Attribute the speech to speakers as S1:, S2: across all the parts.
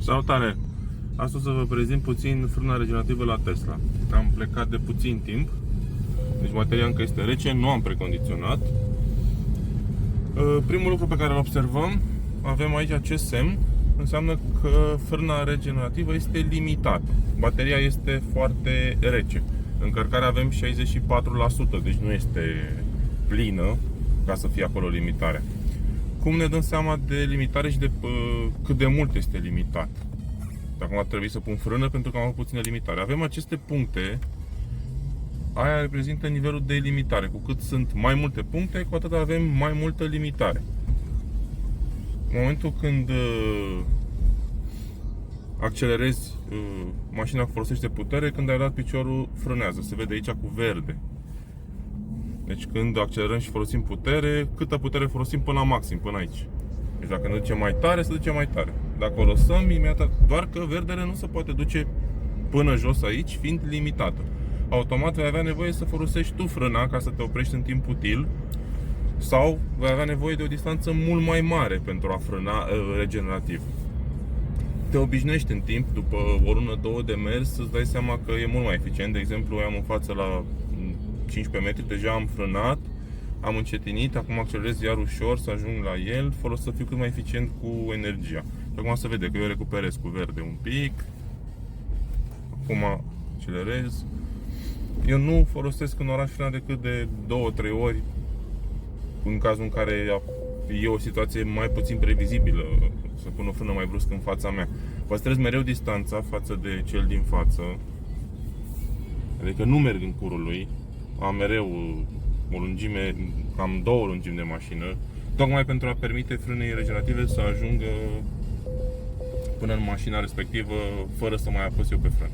S1: Salutare! Astăzi să vă prezint puțin frâna regenerativă la Tesla. Am plecat de puțin timp, deci bateria încă este rece, nu am precondiționat. Primul lucru pe care îl observăm, avem aici acest semn, înseamnă că frâna regenerativă este limitată. Bateria este foarte rece. Încărcarea avem 64%, deci nu este plină ca să fie acolo limitarea. Cum ne dăm seama de limitare și de cât de mult este limitat? Acum ar trebui să pun frână pentru că am avut puțină limitare. Avem aceste puncte, aia reprezintă nivelul de limitare. Cu cât sunt mai multe puncte, cu atât avem mai multă limitare. În momentul când accelerezi, mașina folosește putere, când ai dat piciorul frânează. Se vede aici cu verde. Deci când accelerăm și folosim putere, câtă putere folosim până la maxim, până aici. Deci dacă ne ducem mai tare, se duce mai tare. Dacă o lăsăm, imediat, doar că verdele nu se poate duce până jos aici, fiind limitată. Automat vei avea nevoie să folosești tu frâna ca să te oprești în timp util, sau vei avea nevoie de o distanță mult mai mare pentru a frâna regenerativ. Te obișnuiești în timp, după o lună, două de mers, să-ți dai seama că e mult mai eficient. De exemplu, eu am în față la 15 metri, deja am frânat, am încetinit, acum accelerez iar ușor să ajung la el, folosesc să fiu cât mai eficient cu energia. Și acum se vede că eu recuperez cu verde un pic. Acum accelerez. Eu nu folosesc în oraș frâna decât de 2-3 ori, în cazul în care e o situație mai puțin previzibilă, să pun o frână mai brusc în fața mea. Păstrez mereu distanța față de cel din față, adică nu merg în curul lui, am mereu o lungime, cam 2 lungimi de mașină, tocmai pentru a permite frânei regenerative să ajungă până în mașina respectivă fără să mai apăs eu pe frână.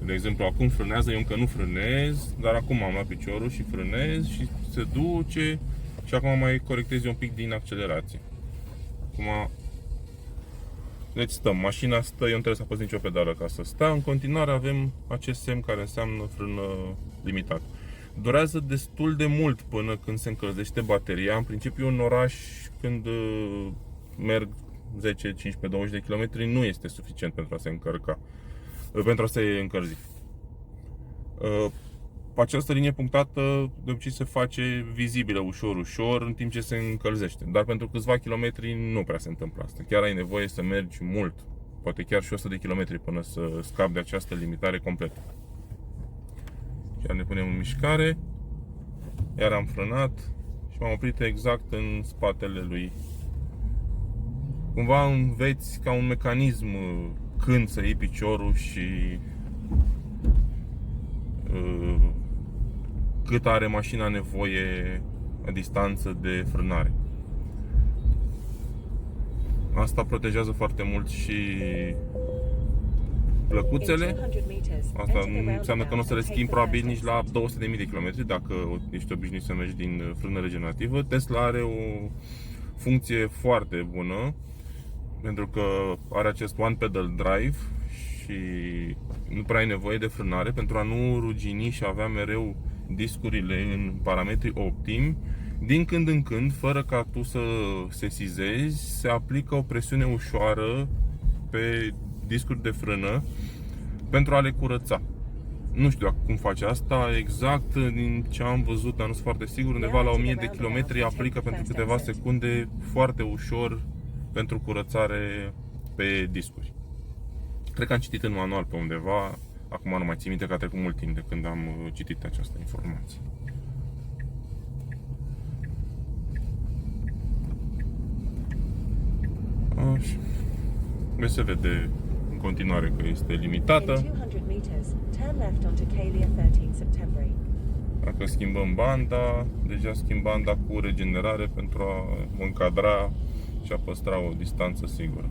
S1: De exemplu, acum frânează, eu încă nu frânez, dar acum am luat piciorul și frânez și se duce și acum mai corectez eu un pic din accelerație. Acum, deci stăm, mașina stă, eu nu trebuie să apăs nicio pedală ca să stea. În continuare avem acest semn care înseamnă frână limitată. Durează destul de mult până când se încălzește bateria. În principiu, în oraș, când merg 10, 15, 20 de km, nu este suficient pentru a se încărca, pentru a se încălzi. Această linie punctată de obicei se face vizibilă ușor, în timp ce se încălzește. Dar pentru câțiva kilometri nu prea se întâmplă asta. Chiar ai nevoie să mergi mult, poate chiar și 100 de kilometri până să scapi de această limitare completă. Chiar ne punem în mișcare, iar am frânat și m-am oprit exact în spatele lui. Cumva înveți ca un mecanism când să iei piciorul și cât are mașina nevoie a distanță de frânare. Asta protejează foarte mult și plăcuțele. Asta nu înseamnă că nu o să le schimbi probabil nici la 200.000 de km dacă ești obișnuit să mergi din frână regenerativă. Tesla are o funcție foarte bună pentru că are acest one pedal drive și nu prea ai nevoie de frânare pentru a nu rugini și avea mereu discurile în parametri optimi. Din când în când, fără ca tu să sesizezi, se aplică o presiune ușoară pe discuri de frână pentru a le curăța. Nu știu cum face asta exact, din ce am văzut, dar nu sunt foarte sigur, undeva la 1000 de kilometri aplică pentru câteva secunde foarte ușor pentru curățare pe discuri. Cred că am citit în manual pe undeva, acum nu mai țin minte că a trecut mult timp de când am citit această informație. Așa. Vezi, se vede în continuare că este limitată. Dacă schimbăm banda, deja schimb banda cu regenerare pentru a încadra și a păstra o distanță sigură.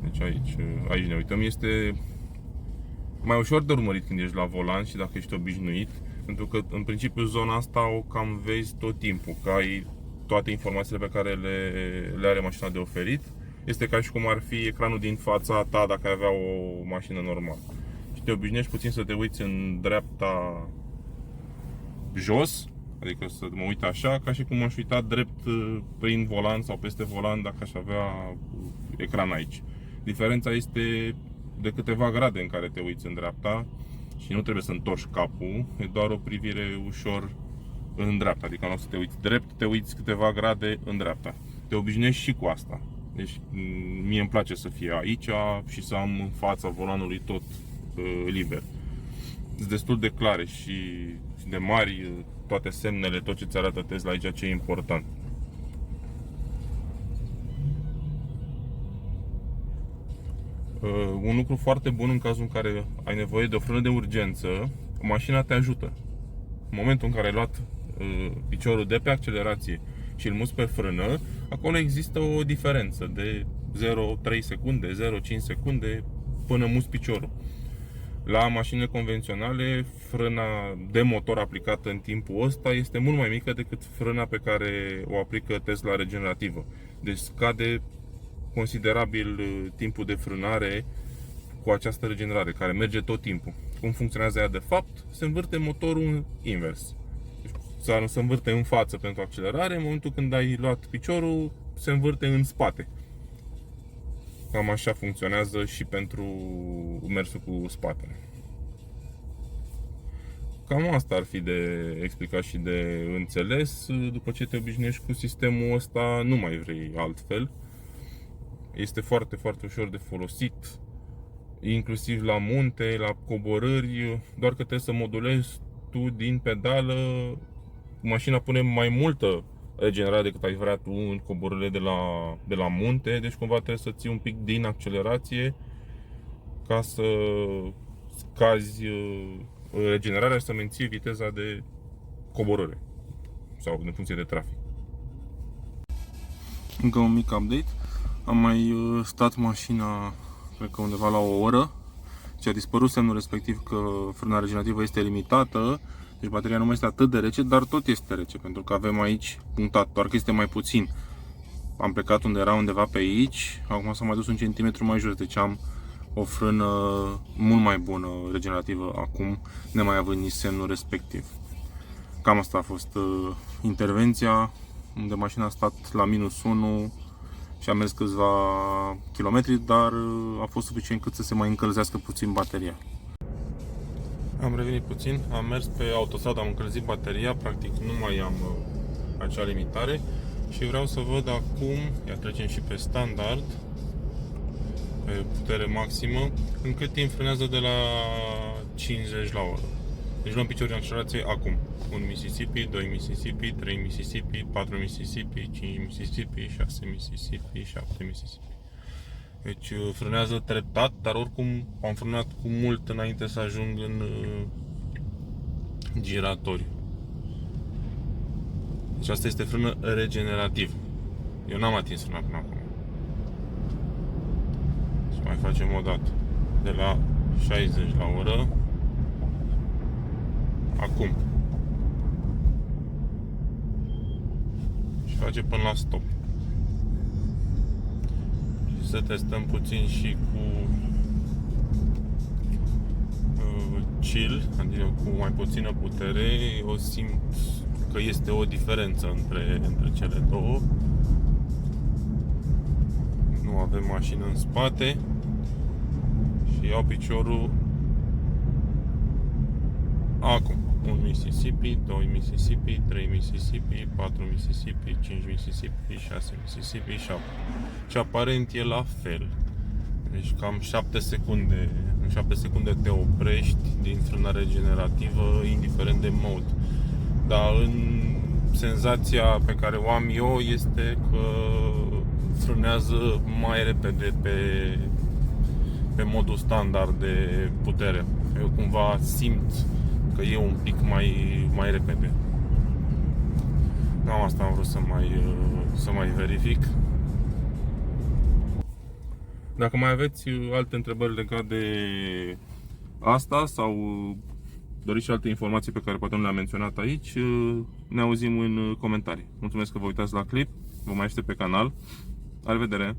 S1: Deci aici ne uităm. Este mai ușor de urmărit când ești la volan și dacă ești obișnuit, pentru că în principiu zona asta o cam vezi tot timpul, că ai toate informațiile pe care le are mașina de oferit. Este ca și cum ar fi ecranul din fața ta dacă ai avea o mașină normală. Și te obișnuiești puțin să te uiți în dreapta jos Adică să mă uit așa, ca și cum m-aș uita drept prin volan sau peste volan dacă aș avea ecran aici. Diferența este de câteva grade în care te uiți în dreapta și nu trebuie să întorci capul, e doar o privire ușor în dreapta, adică în loc să te uiți drept, te uiți câteva grade în dreapta. Te obișnuiești și cu asta. Deci mie îmi place să fie aici și să am în fața volanului tot liber. Sunt destul de clare și de mari toate semnele, tot ce ți arată Tesla aici, ce e important. Un lucru foarte bun în cazul în care ai nevoie de o frână de urgență, mașina te ajută. În momentul în care ai luat piciorul de pe accelerație și îl muți pe frână, acolo există o diferență de 0,3 secunde, 0,5 secunde până muți piciorul. La mașinile convenționale, frâna de motor aplicată în timpul ăsta este mult mai mică decât frâna pe care o aplică Tesla regenerativă. Deci scade considerabil timpul de frânare cu această regenerare, care merge tot timpul. Cum funcționează ea de fapt? Se învârte motorul invers. Se învârte în față pentru accelerare, în momentul când ai luat piciorul, se învârte în spate. Cam așa funcționează și pentru mersul cu spatele. Cam asta ar fi de explicat și de înțeles. După ce te obișnuiești cu sistemul ăsta, nu mai vrei altfel. Este foarte, foarte ușor de folosit, inclusiv la munte, la coborâri, doar că trebuie să modulezi tu din pedală. Mașina pune mai multă regenerare decât ai vrea tu în coborârile de la munte, deci cumva trebuie să ții un pic din accelerație ca să scazi regenerarea și să menții viteza de coborâre sau în funcție de trafic. Încă un mic update. Am mai stat mașina, cred că undeva la o oră și a dispărut semnul respectiv că frâna regenerativă este limitată. Deci bateria nu mai este atât de rece, dar tot este rece, pentru că avem aici punctat, doar că este mai puțin. Am plecat unde era undeva pe aici, acum s-a mai dus un centimetru mai jos, deci am o frână mult mai bună regenerativă acum, nemai având nici semnul respectiv. Cam asta a fost intervenția, unde mașina a stat la -1 și a mers câțiva kilometri, dar a fost suficient cât să se mai încălzească puțin bateria. Am revenit puțin, am mers pe autostradă, am încălzit bateria, practic nu mai am acea limitare și vreau să văd acum, ia trecem și pe standard, pe putere maximă, în cât timp frânează de la 50 la oră. Deci luăm piciorul în accelerație acum. 1 Mississippi, 2 Mississippi, 3 Mississippi, 4 Mississippi, 5 Mississippi, 6 Mississippi, 7 Mississippi. Deci frânează treptat, dar oricum am frânat cu mult înainte să ajung în giratoriu. Deci asta este frână regenerativă. Eu n-am atins frâna până acum. Și mai facem o dată. De la 60 la oră. Acum. Și face până la stop. Și să testăm puțin și cu chill, adică cu mai puțină putere. Eu simt că este o diferență între cele două. Nu avem mașină în spate și iau piciorul acum. 1 Mississippi, 2 Mississippi, 3 Mississippi, 4 Mississippi, 5 Mississippi, 6 Mississippi, 7. Și aparent e la fel. Deci cam 7 secunde. În 7 secunde te oprești din frâna regenerativă, indiferent de mod. Dar în senzația pe care o am eu este că frânează mai repede pe modul standard de putere. Eu cumva simt că e un pic mai repede. Cam asta am vrut să mai verific. Dacă mai aveți alte întrebări legate de asta sau doriți și alte informații pe care poate nu le-am menționat aici, ne auzim în comentarii. Mulțumesc că vă uitați la clip, vă mai aștept pe canal. La revedere!